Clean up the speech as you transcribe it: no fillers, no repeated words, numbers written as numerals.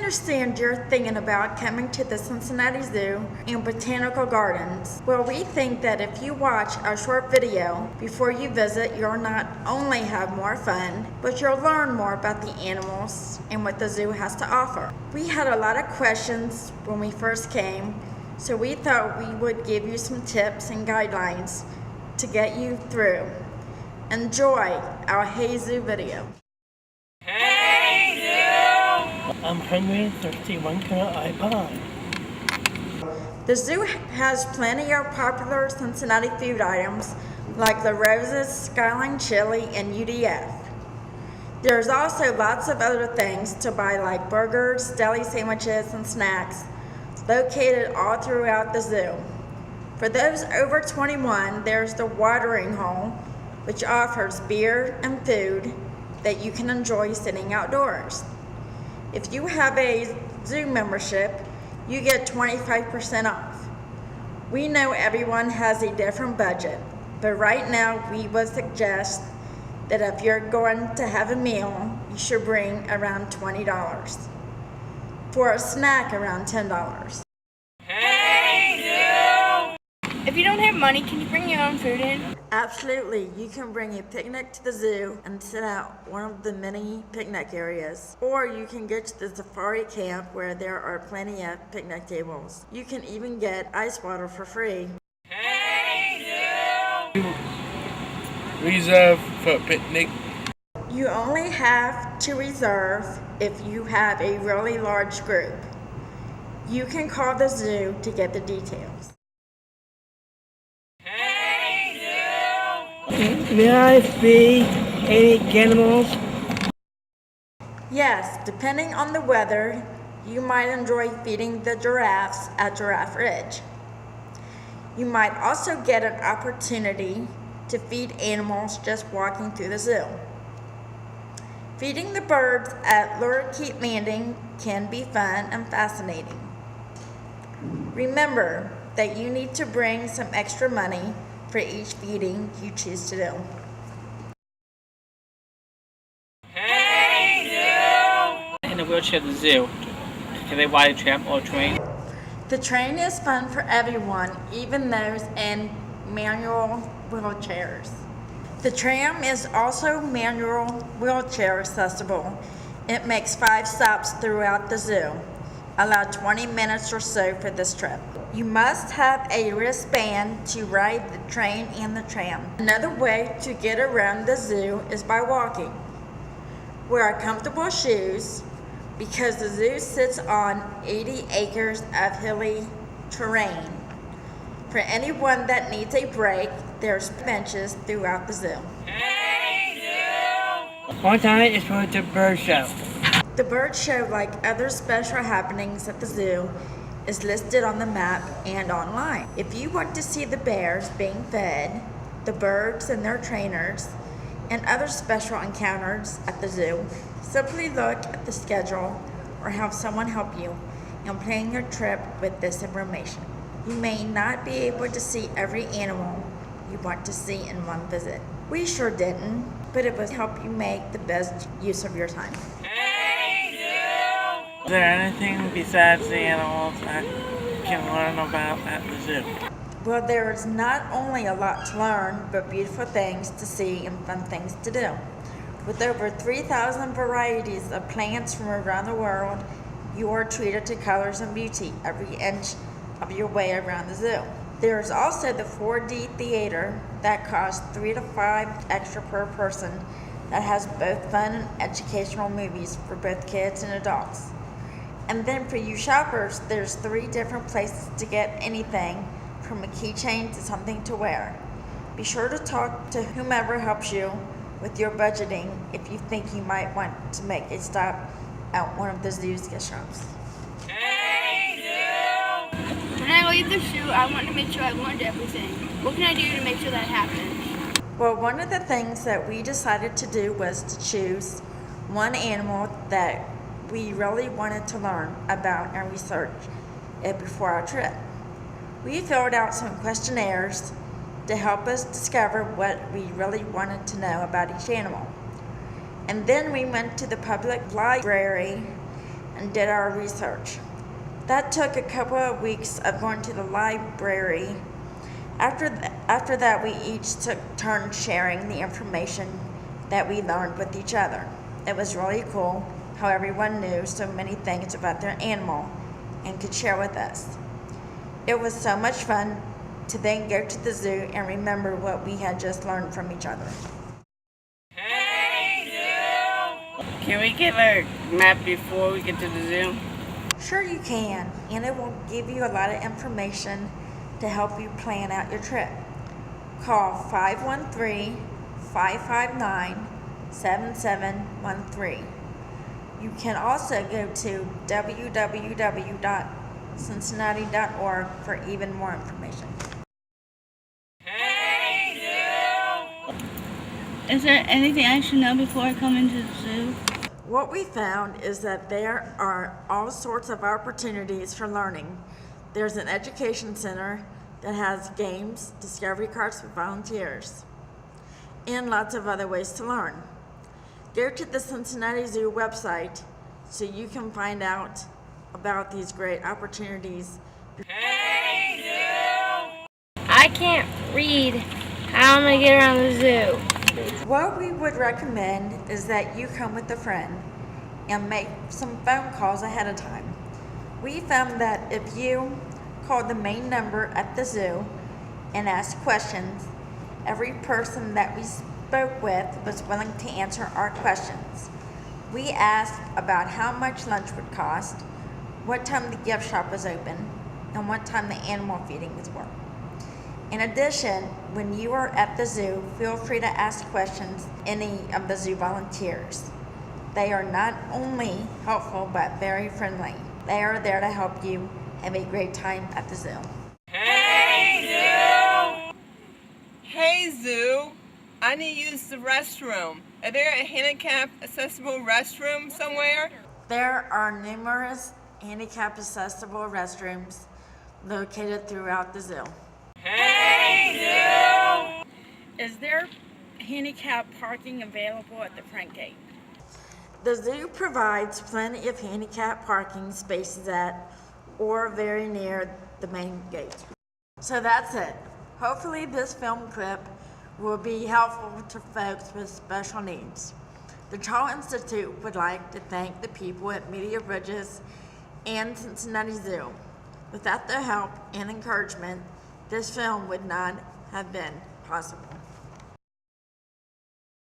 understand you're thinking about coming to the Cincinnati Zoo and Botanical Gardens. Well, we think that if you watch our short video before you visit, you'll not only have more fun, but you'll learn more about the animals and what the zoo has to offer. We had a lot of questions when we first came, so we thought we would give you some tips and guidelines to get you through. Enjoy our Hey Zoo video. Hey Zoo! I'm hungry, thirsty, when can I buy? The zoo has plenty of popular Cincinnati food items like the Roses, Skyline Chili, and UDF. There's also lots of other things to buy like burgers, deli sandwiches, and snacks located all throughout the zoo. For those over 21, there's the watering hole, which offers beer and food that you can enjoy sitting outdoors. If you have a zoo membership, you get 25% off. We know everyone has a different budget, but right now we would suggest that if you're going to have a meal, you should bring around $20. For a snack, around $10. If you don't have money, can you bring your own food in? Absolutely. You can bring a picnic to the zoo and sit out one of the many picnic areas. Or you can get to the safari camp where there are plenty of picnic tables. You can even get ice water for free. Hey Zoo! Reserve for picnic. You only have to reserve if you have a really large group. You can call the zoo to get the details. May I feed any animals? Yes, depending on the weather, you might enjoy feeding the giraffes at Giraffe Ridge. You might also get an opportunity to feed animals just walking through the zoo. Feeding the birds at Lorikeet Landing can be fun and fascinating. Remember that you need to bring some extra money for each feeding you choose to do. Hey Zoo! In a wheelchair at the zoo, can they ride a tram or a train? The train is fun for everyone, even those in manual wheelchairs. The tram is also manual wheelchair accessible. It makes 5 stops throughout the zoo. Allow 20 minutes or so for this trip. You must have a wristband to ride the train and the tram. Another way to get around the zoo is by walking. Wear comfortable shoes because the zoo sits on 80 acres of hilly terrain. For anyone that needs a break, there's benches throughout the zoo. Hey Zoo! One time is for the bird show. The bird show, like other special happenings at the zoo, is listed on the map and online. If you want to see the bears being fed, the birds and their trainers, and other special encounters at the zoo, simply look at the schedule or have someone help you in planning your trip with this information. You may not be able to see every animal you want to see in one visit. We sure didn't, but it would help you make the best use of your time. Is there anything besides the animals I can learn about at the zoo? Well, there's not only a lot to learn, but beautiful things to see and fun things to do. With over 3,000 varieties of plants from around the world, you are treated to colors and beauty every inch of your way around the zoo. There's also the 4D theater that costs $3 to $5 extra per person that has both fun and educational movies for both kids and adults. And then for you shoppers, there's 3 different places to get anything from a keychain to something to wear. Be sure to talk to whomever helps you with your budgeting if you think you might want to make a stop at one of the zoo's gift shops. When I leave the zoo, I want to make sure I learned everything. What can I do to make sure that happens? Well, one of the things that we decided to do was to choose one animal that we really wanted to learn about and research it before our trip. We filled out some questionnaires to help us discover what we really wanted to know about each animal. And then we went to the public library and did our research. That took a couple of weeks of going to the library. After that, we each took turns sharing the information that we learned with each other. It was really cool how everyone knew so many things about their animal and could share with us. It was so much fun to then go to the zoo and remember what we had just learned from each other. Hey, Zoo! Can we get a map before we get to the zoo? Sure you can, and it will give you a lot of information to help you plan out your trip. Call 513-559-7713. You can also go to www.cincinnati.org for even more information. Hey, Zoo! Is there anything I should know before I come into the zoo? What we found is that there are all sorts of opportunities for learning. There's an education center that has games, discovery carts for volunteers, and lots of other ways to learn. Go to the Cincinnati Zoo website so you can find out about these great opportunities. Hey, Zoo! I can't read. How am I going to get around the zoo? What we would recommend is that you come with a friend and make some phone calls ahead of time. We found that if you called the main number at the zoo and asked questions, every person that we spoke with was willing to answer our questions. We asked about how much lunch would cost, what time the gift shop was open, and what time the animal feedings were. In addition, when you are at the zoo, feel free to ask questions any of the zoo volunteers. They are not only helpful but very friendly. They are there to help you have a great time at the zoo. Hey, Zoo! Hey, Zoo! I need to use the restroom. Are there a handicap accessible restroom somewhere? There are numerous handicap accessible restrooms located throughout the zoo. Hey, Zoo! Is there handicap parking available at the front gate? The zoo provides plenty of handicap parking spaces at or very near the main gate. So that's it. Hopefully this film clip will be helpful to folks with special needs. The Charles Institute would like to thank the people at Media Bridges and Cincinnati Zoo. Without their help and encouragement, this film would not have been possible.